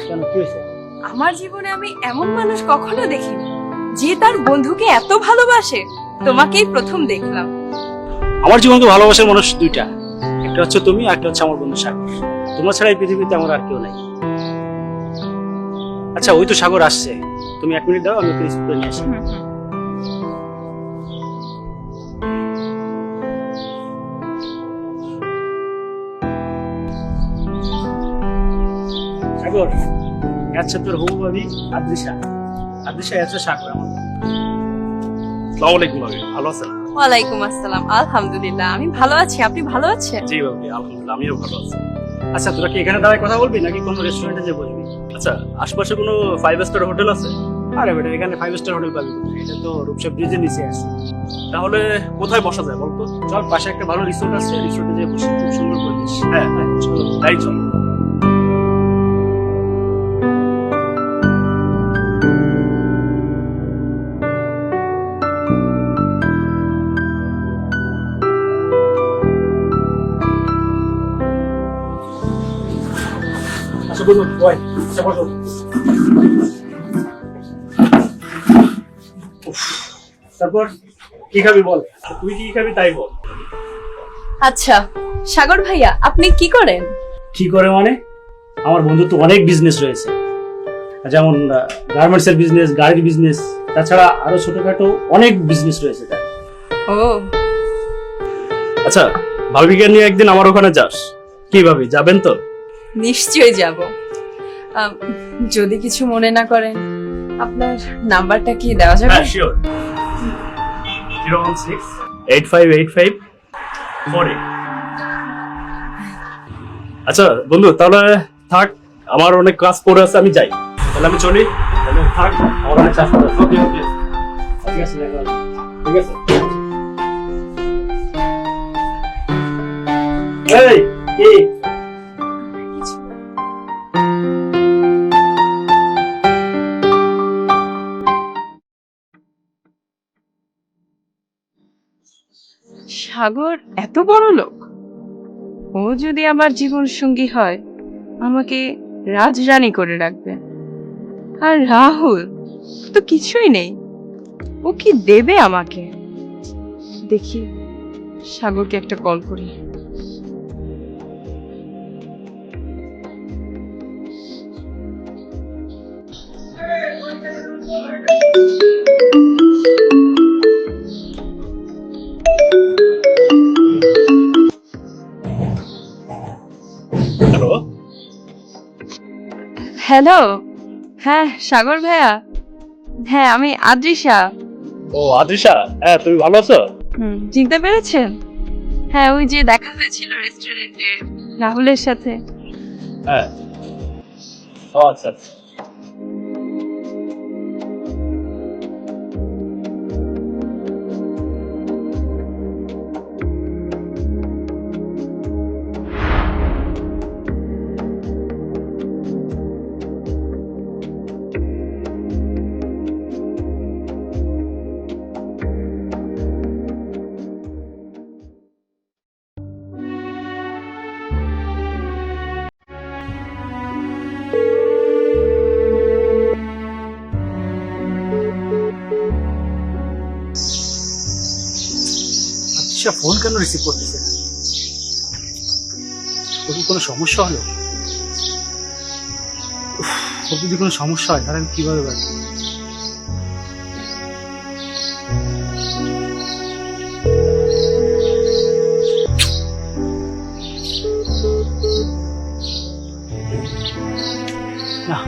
কেন, কি হয়েছে? আমার জীবনে আমি এমন মানুষ কখনো দেখিনি যে তার বন্ধুকে এত ভালোবাসে। তোমাকেই প্রথম দেখলাম। আমার জীবনে তো ভালোবাসার মানুষ দুইটা, একটা হচ্ছে তুমি, আর একটা হচ্ছে আমার বন্ধু সাগর। তোমার ছাড়া এই পৃথিবীতে আমার আর কেউ নাই। আচ্ছা, ওই তো সাগর আসছে, তুমি 1 মিনিট দাও, আমি ওকে রিসিভ করে নিয়ে আসি। সাগর, আচ্ছা তোর হবু ভাবি আদ্রিশা। আদ্রিশা আছে সাগর আমার। আসসালামু আলাইকুম ভাবি, ভালো আছেন? ওয়ালাইকুম আসসালাম। আলহামদুলিল্লাহ, আমি ভালো আছি। আপনি ভালো আছেন? জি ভাবি, আলহামদুলিল্লাহ আমিও ভালো আছি। আচ্ছা, তোরা কি এখানে দাঁড়ায় কথা বলবি নাকি কোনো রেস্টুরেন্টে যে বসবি? আচ্ছা, আশপাশে কোনো 5 স্টার হোটেল আছে? আরে বেটা, এখানে 5 স্টার হোটেল পাবি কোথায়? এটা তো রূপসা ব্রিজের নিচে আছে। তাহলে কোথায় বসা যায় বলতো? চল, পাশে একটা ভালো রিসোর্ট আছে, রিসোর্টে যেয়ে বসি, খুব সুন্দর পরিবেশ। হ্যাঁ হ্যাঁ, চলো তাই চলো। আচ্ছা বলুন, বয়। আচ্ছা বলুন। তারপর কি খাবি বল? তুই কি খাবি তাই বল। আচ্ছা সাগর ভাইয়া, আপনি কি করেন? কি করে মানে? আমার বন্ধু তো অনেক বিজনেস রয়েছে, যেমন গার্মেন্টস এর বিজনেস, গাড়ির বিজনেস, তাছাড়া আরো ছোটখাটো অনেক বিজনেস রয়েছে তার। ও আচ্ছা, ভাবিকে নিয়ে একদিন আমার ওখানে যাস। কি ভাবি, যাবেন তো? নিশ্চয়ই যাব। যদি কিছু মনে না করেন, আপনার নাম্বারটা কি দেওয়া যাবে? হ্যাঁ শিওর। 016-8585-48। আচ্ছা বন্ধু, তাহলে থাক, আমার অনেক কাজ পড়ে আছে, আমি যাই। তাহলে আমি চলি। তাহলে থাক, আমার অনেক চাষ করা আছে। ওকে ওকে, ঠিক আছে, ঠিক আছে। এই কি সাগর এত বড় লোক? ও যদি আমার জীবন সঙ্গী হয়, আমাকে রাজরানী করে রাখবে। আর রাহুল তো কিছুই নেই, ও কি দেবে আমাকে? দেখি সাগরকে একটা কল করি। হ্যালো। হ্যালো, হ্যাঁ সাগর ভাইয়া। হ্যাঁ, আমি আদ্রিশা। ও আদ্রিশা, হ্যাঁ তুমি ভালো আছো? চিনতে পেরেছেন? হ্যাঁ, ওই যে দেখা হয়েছিল রেস্টুরেন্টে রাহুলের সাথে। হ্যাঁ। ও আচ্ছা আচ্ছা। আচ্ছা, ফোন কেন রিসিভ করতেছে না? তোর কি কোনো সমস্যা হলো? তোর যদি কোনো সমস্যা হয় তাহলে আমি কিভাবে বাঁচবো? না,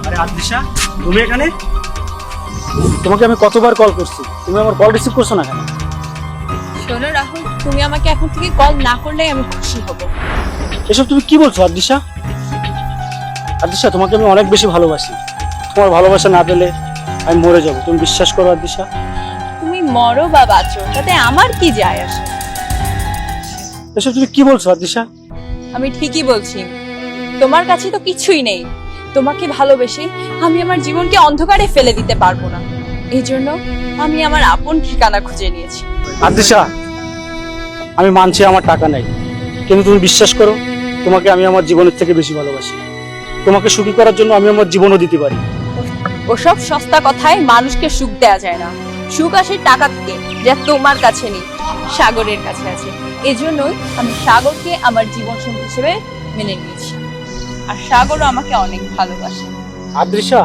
আরে আদ্রিশা, তুমি এখানে? তোমাকে আমি কতবার কল করছি, তুমি আমার কল রিসিভ করছো না কেন? শোনো রাহুল, তুমি আমাকে এখন থেকে কল না করলেই আমি খুশি হব। এসব তুমি কি বলছো আদ্রিশা? আদিশা, তোমাকে আমি অনেক বেশি ভালোবাসি। তোমার ভালোবাসা না পেলে আমি মরে যাবো, তুমি বিশ্বাস করো আদিশা। তুমি মরো বা বাঁচো তাতে আমার কি যায় আসে? এসব তুমি কি বলছো আদিশা? আমি ঠিকই বলছি, তোমার কাছে তো কিছুই নেই। তোমাকে ভালোবেসে আমি আমার জীবনকে অন্ধকারে ফেলে দিতে পারবো না, এই জন্য আমি আমার আপন ঠিকানা খুঁজে নিয়েছি। আদিশা, আমি মানছি আমার টাকা নাই, কিন্তু তুমি বিশ্বাস করো, তোমাকে আমি আমার জীবনের থেকে বেশি ভালোবাসি। তোমাকে সুখী করার জন্য আমি আমার জীবনও দিতে পারি। ওসব সস্তা কথায় মানুষকে সুখ দেয়া যায় না। সুখ আসে টাকা থেকে, যা তোমার কাছে নেই, সাগরের কাছে আছে। এজন্যই আমি সাগরকে আমার জীবন সঙ্গী হিসেবে মেনে নিয়েছি, আর সাগরও আমাকে অনেক ভালোবাসে। আদিশা,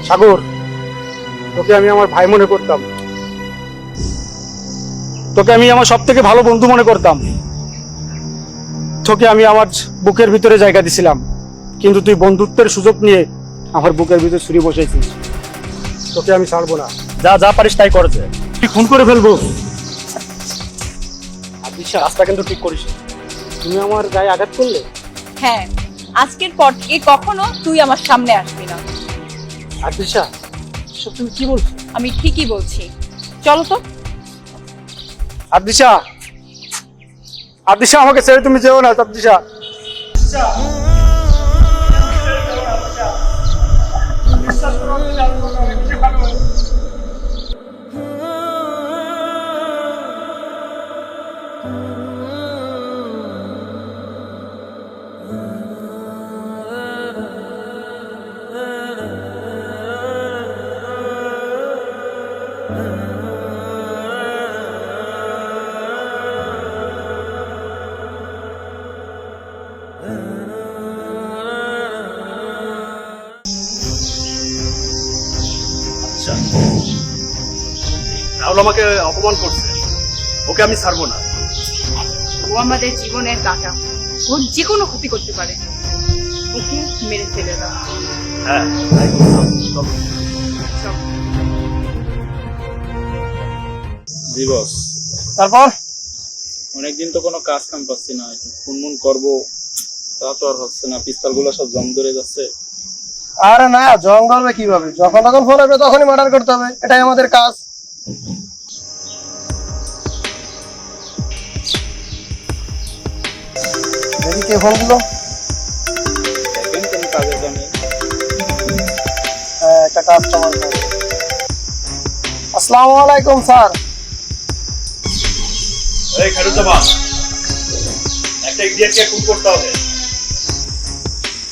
সাগর, তোকে আমি আমার ভাই মনে করতাম, তোকে আমি আমার সব থেকে ভালো বন্ধু মনে করতাম, তোকে আমি আমার বুকের ভিতরে জায়গা দিছিলাম, কিন্তু তুই বন্ধুত্বের সুযোগ নিয়ে আমার বুকের ভিতরে ছুরি বসাইছিস। তোকে আমি ছাড়বো না, যা যা পারিস তাই করেছে, তুই খুন করে ফেলবো। আদিশা, রাস্তা কিন্তু ঠিক করিস, তুমি আমার গায়ে আঘাত করলে। হ্যাঁ, আজকের পর থেকে কখনো তুই আমার সামনে আসবি না। আদিশা, এসব তুমি কি বলছো? আমি ঠিকই বলছি, চলো তো। আদিশা, আদিশা, আমাকে ছেড়ে তুমি যেও না আদিশা। রাহুল আমাকে অপমান করছে, ওকে আমি ছাড়বো না। ও আমাদের জীবনের কাঁটা, ও যে কোনো ক্ষতি করতে পারে, ওকে মেরে ফেলে দাও। হ্যাঁ, তাই করতাম। চলো। জি বস, তারপর অনেকদিন তো কোনো কাজ কাম পাচ্ছি না, ফোন করবো তা তো আর হচ্ছে না, পিস্তল গুলো সব জং ধরে যাচ্ছে। আরে না, জং ধরবে কিভাবে? যখন তখন ফোন আসবে তখনই মার্ডার করতে হবে, এটাই আমাদের কাজ। দেখি কে ফোন দিল। দেখেন কোন কাজের জন্য। হ্যাঁ, একটা কাস্টমার ফোন। আসসালামু আলাইকুম স্যার। এই খারুজ্জামান, একটা ইডিয়েটকে খুন করতে হবে।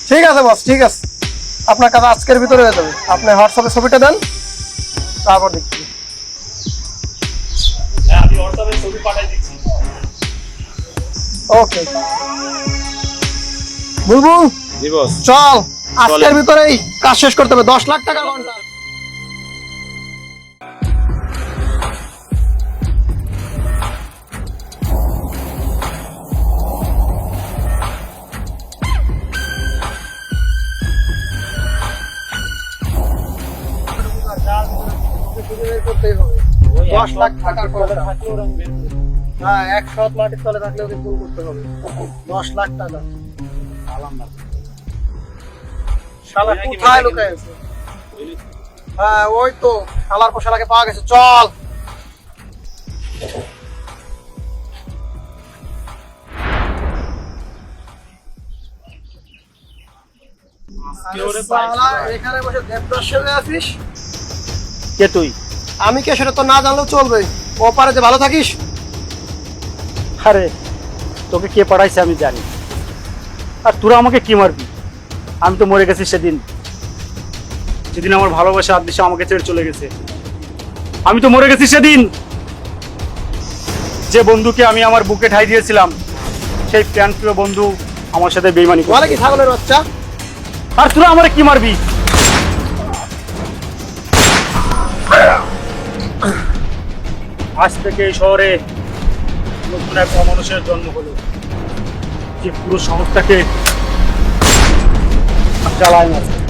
ঠিক আছে বস, ঠিক আছে, আপনার কাজ আজকের ভিতরে হয়ে যাবে। আপনি হোয়াটসঅ্যাপে ছবিটা দেন, তারপর দেখছি। হ্যাঁ, আমি হোয়াটসঅ্যাপে ছবি পাঠিয়ে দিচ্ছি। ওকে বুলবুল, জি বস। চল আজকের ভিতরেই কাজ শেষ করতে হবে। 10 লাখ টাকা ঘন্টা। করতেই হবে। 10 লাখ টাকার কন্ট্রাক্ট। হ্যাঁ, 100 মাটির তলে থাকলে ওকে ফুল করতে হবে। 10 লাখ টাকা। শালা কোথায় লুকায় আছে? হ্যাঁ, ওই তো শালার পর শালাকে পাওয়া গেছে। চল। শালা এখানে বসে দেবদাস সেজে আছিস? কে তুই? আমি কে সেটা তো না জানলেও চলবে। ও পারে যে ভালো থাকিস। আরে, তোকে কে পাঠাইছে আমি জানি, আর তোরা আমাকে কি মারবি? আমি তো মরে গেছি সেদিন, যেদিন আমার ভালোবাসা আদিশা আমাকে ছেড়ে চলে গেছে। আমি তো মরে গেছি সেদিন। যে বন্ধুকে আমি আমার বুকে ঠাই দিয়েছিলাম, সেই প্রাণপ্রিয় বন্ধু আমার সাথে বেইমানি বলে করে। কি ছাগলের বাচ্চা? আর তোরা আমারে কি মারবি? আজ থেকে এই শহরে নতুন এক অমানুষের জন্ম হলো, যে পুরো শহরটাকে জ্বালায় মারছে।